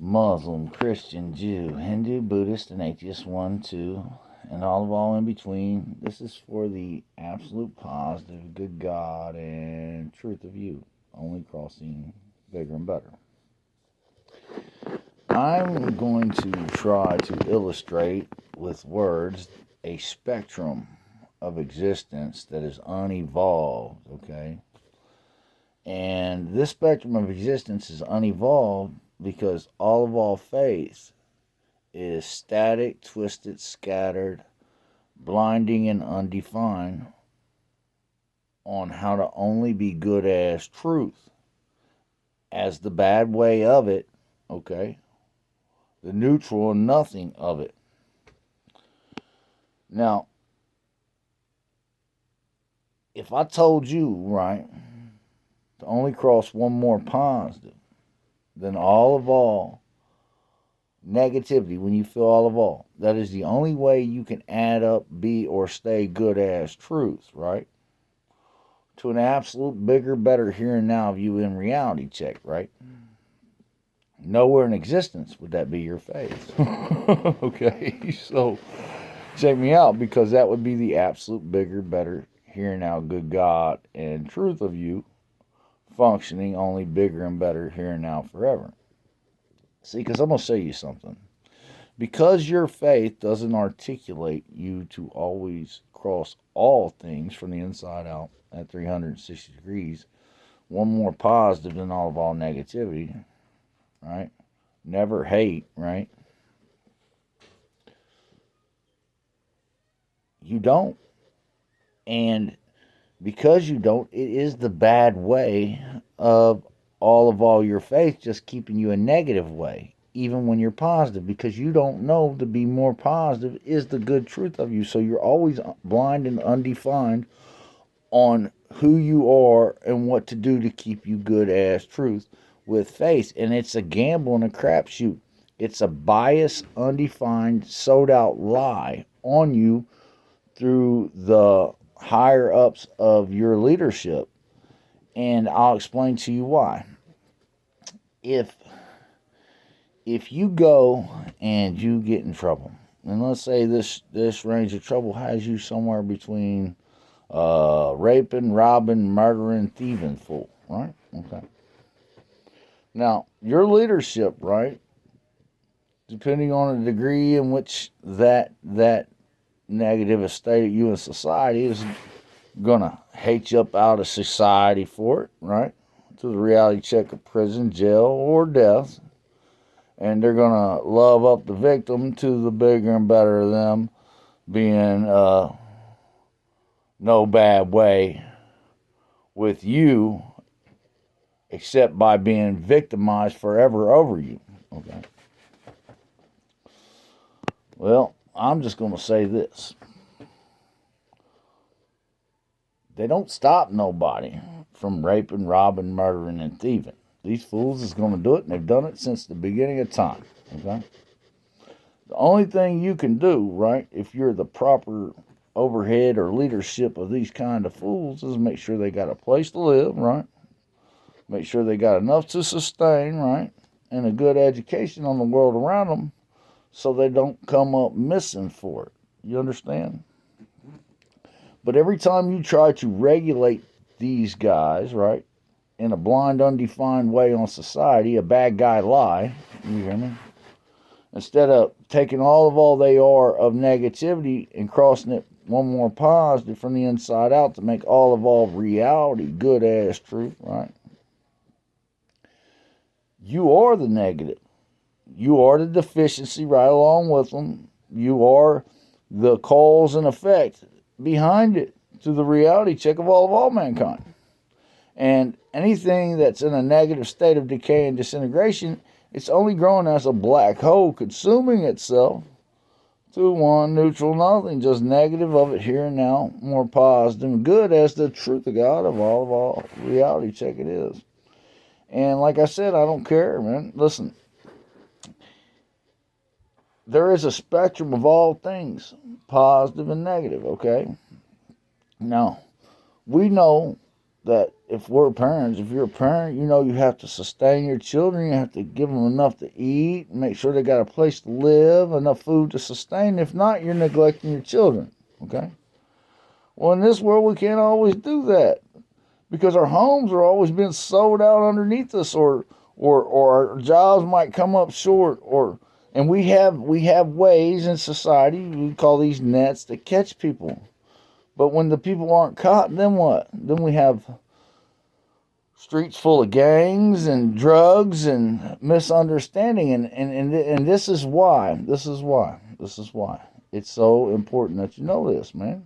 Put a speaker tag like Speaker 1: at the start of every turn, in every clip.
Speaker 1: Muslim, Christian, Jew, Hindu, Buddhist, and atheist, one, two, and all in between. This is for the absolute positive, good God, and truth of you, only crossing bigger and better. I'm going to try to illustrate with words a spectrum of existence that is unevolved, okay? And this spectrum of existence is unevolved because all faith is static, twisted, scattered, blinding, and undefined on how to only be good as truth, as the bad way of it, okay? The neutral and nothing of it. Now, if I told you, right, to only cross one more positive than all negativity, when you feel all, that is the only way you can add up, be, or stay good as truth, right? To an absolute bigger, better here and now view in reality check, right? Nowhere in existence would that be your faith. Okay, so check me out, because that would be the absolute bigger, better here and now good God and truth of you functioning only bigger and better here and now forever. See, because I'm going to show you something. Because your faith doesn't articulate you to always cross all things from the inside out at 360 degrees, one more positive than all negativity, right? Never hate, right? You don't. And because you don't, it is the bad way of all your faith just keeping you a negative way, even when you're positive, because you don't know to be more positive is the good truth of you. So you're always blind and undefined on who you are and what to do to keep you good as truth with faith. And it's a gamble and a crapshoot. It's a biased, undefined, sold out lie on you through the higher ups of your leadership. And I'll explain to you why. If you go and you get in trouble, and let's say this range of trouble has you somewhere between raping, robbing, murdering, thieving, fool, right? Okay. Now, your leadership, right, depending on the degree in which that negative is stated you in society, is gonna hate you up out of society for it, right? To the reality check of prison, jail, or death. And they're gonna love up the victim to the bigger and better of them being no bad way with you, except by being victimized forever over you. Okay. Well, I'm just gonna say this. They don't stop nobody from raping, robbing, murdering, and thieving. These fools is going to do it, and they've done it since the beginning of time. Okay? The only thing you can do, right, if you're the proper overhead or leadership of these kind of fools, is make sure they got a place to live, right? Make sure they got enough to sustain, right? And a good education on the world around them so they don't come up missing for it. You understand? But every time you try to regulate these guys, right, in a blind, undefined way on society, a bad guy lie, you hear me? Instead of taking all they are of negativity and crossing it one more positive from the inside out to make all reality good as truth, right? You are the negative. You are the deficiency right along with them. You are the cause and effect behind it to the reality check of all mankind. And anything that's in a negative state of decay and disintegration, it's only growing as a black hole, consuming itself to one neutral nothing, just negative of it here and now, more positive and good as the truth of God of all reality check it is. And like I said, I don't care, man. Listen, there is a spectrum of all things, positive and negative, okay? Now, we know that if we're parents, if you're a parent, you know you have to sustain your children. You have to give them enough to eat, make sure they got a place to live, enough food to sustain. If not, you're neglecting your children. Okay? Well, in this world, we can't always do that because our homes are always being sold out underneath us, or our jobs might come up short, and we have ways in society, we call these nets, to catch people. But when the people aren't caught, then what? Then we have streets full of gangs and drugs and misunderstanding, and this is why it's so important that you know this, man.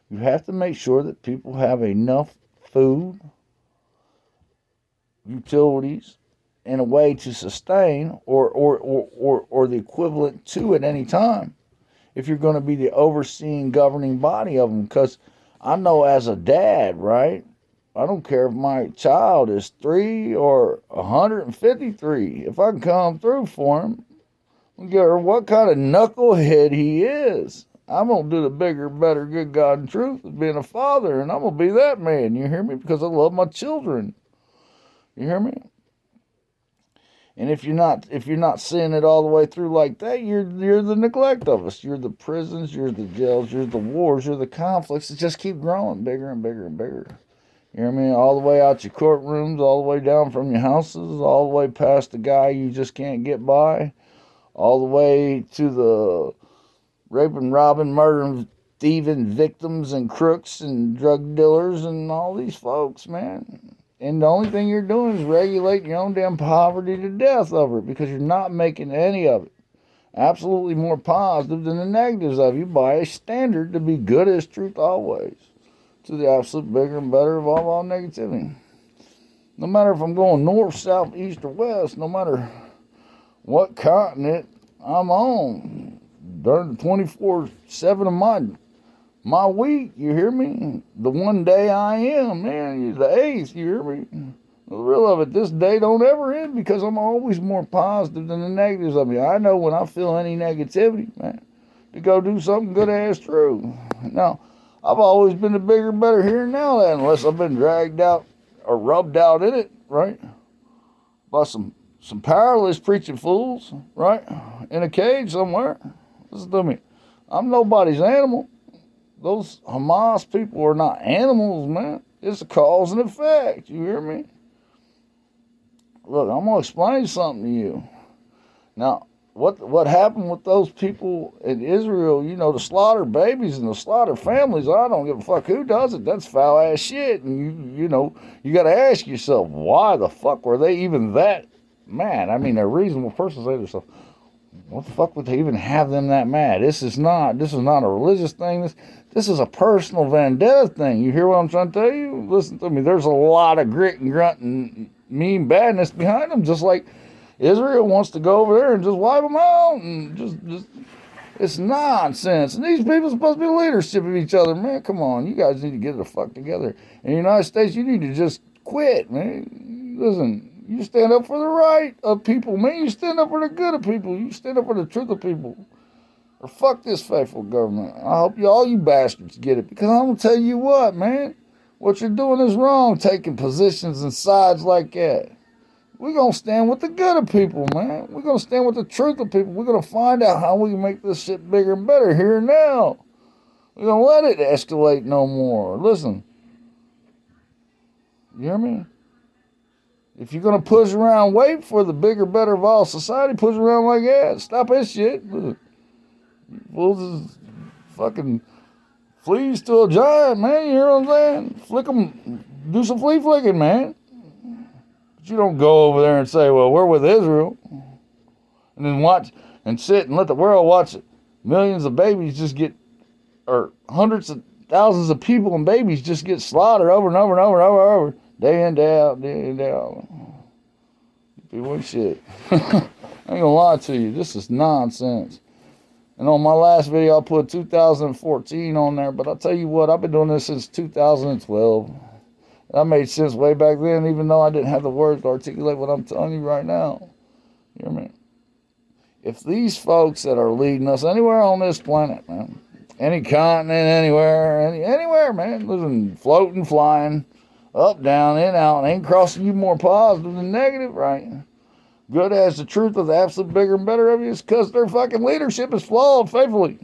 Speaker 1: You have to make sure that people have enough food, utilities, and a way to sustain, or the equivalent to at any time, if you're going to be the overseeing governing body of them. Because I know as a dad, right? I don't care if my child is 3 or 153. If I can come through for him, I don't care what kind of knucklehead he is, I'm going to do the bigger, better, good God and truth of being a father, and I'm going to be that man. You hear me? Because I love my children. You hear me? And if you're not seeing it all the way through like that, you're the neglect of us. You're the prisons, you're the jails, you're the wars, you're the conflicts that just keep growing bigger and bigger and bigger. You know what I mean? All the way out your courtrooms, all the way down from your houses, all the way past the guy you just can't get by, all the way to the raping, robbing, murdering, thieving victims and crooks and drug dealers and all these folks, man. And the only thing you're doing is regulating your own damn poverty to death over it, because you're not making any of it absolutely more positive than the negatives of you by a standard to be good as truth always, to the absolute bigger and better of all negativity. No matter if I'm going north, south, east, or west, no matter what continent I'm on, during the 24/7 of my week, you hear me? The one day I am, man, the 8th, you hear me? The real of it, this day don't ever end, because I'm always more positive than the negatives of me. I know when I feel any negativity, man, to go do something good ass true. Now, I've always been the bigger, better here and now, unless I've been dragged out or rubbed out in it, right? By some powerless preaching fools, right? In a cage somewhere. Listen to me. I'm nobody's animal. Those Hamas people are not animals, man. It's a cause and effect. You hear me? Look, I'm going to explain something to you. Now, what happened with those people in Israel, you know, to slaughter babies and to slaughter families, I don't give a fuck who does it. That's foul ass shit. And you know, you got to ask yourself, why the fuck were they even that mad? I mean, a reasonable person say to themselves, what the fuck would they even have them that mad? This is not a religious thing. This is a personal vendetta thing. You hear what I'm trying to tell you? Listen to me. There's a lot of grit and grunt and mean badness behind them, just like Israel wants to go over there and just wipe them out, and just it's nonsense. And these people are supposed to be leadership of each other, man. Come on, you guys need to get the fuck together. In the United States, you need to just quit, man. Listen, you stand up for the right of people, man. You stand up for the good of people. You stand up for the truth of people. Or fuck this faithful government. I hope all you bastards get it, because I'm gonna tell you what, man. What you're doing is wrong, taking positions and sides like that. We're going to stand with the good of people, man. We're going to stand with the truth of people. We're going to find out how we can make this shit bigger and better here and now. We're going to let it escalate no more. Listen. You hear me? If you're going to push around, wait for the bigger, better of all society, push around like that. Stop that shit. Fools is fucking fleas to a giant, man. You hear what I'm saying? Flick them. Do some flea flicking, man. You don't go over there and say, well, we're with Israel, and then watch and sit and let the world watch it. Millions of babies just get, or hundreds of thousands of people and babies just get slaughtered over and over and over and over and over, day in, day out, day in, day out. People ain't shit. I ain't gonna lie to you. This is nonsense. And on my last video, I put 2014 on there, but I'll tell you what, I've been doing this since 2012. That made sense way back then, even though I didn't have the words to articulate what I'm telling you right now. You know what I mean? If these folks that are leading us anywhere on this planet, man, any continent, anywhere, man, listen, floating, flying, Up, down, in, out, ain't crossing you more positive than negative, right? Good as the truth of the absolute bigger and better of you is because their fucking leadership is flawed faithfully.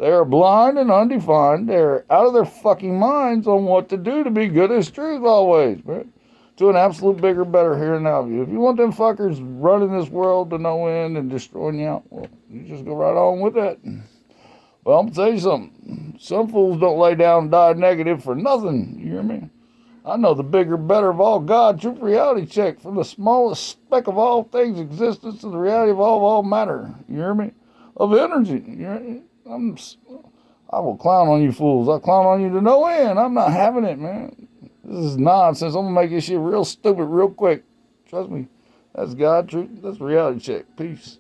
Speaker 1: They are blind and undefined. They're out of their fucking minds on what to do to be good as truth always, man. To an absolute bigger, better here and now of you. If you want them fuckers running this world to no end and destroying you out, well, you just go right on with that. Well, I'm gonna tell you something. Some fools don't lay down and die negative for nothing. You hear me? I know the bigger, better of all God, truth reality check from the smallest speck of all things existence to the reality of all matter. You hear me? Of energy. You hear me? I will clown on you fools. I'll clown on you to no end. I'm not having it, man. This is nonsense. I'm gonna make this shit real stupid real quick. Trust me. That's God truth. That's reality check. Peace.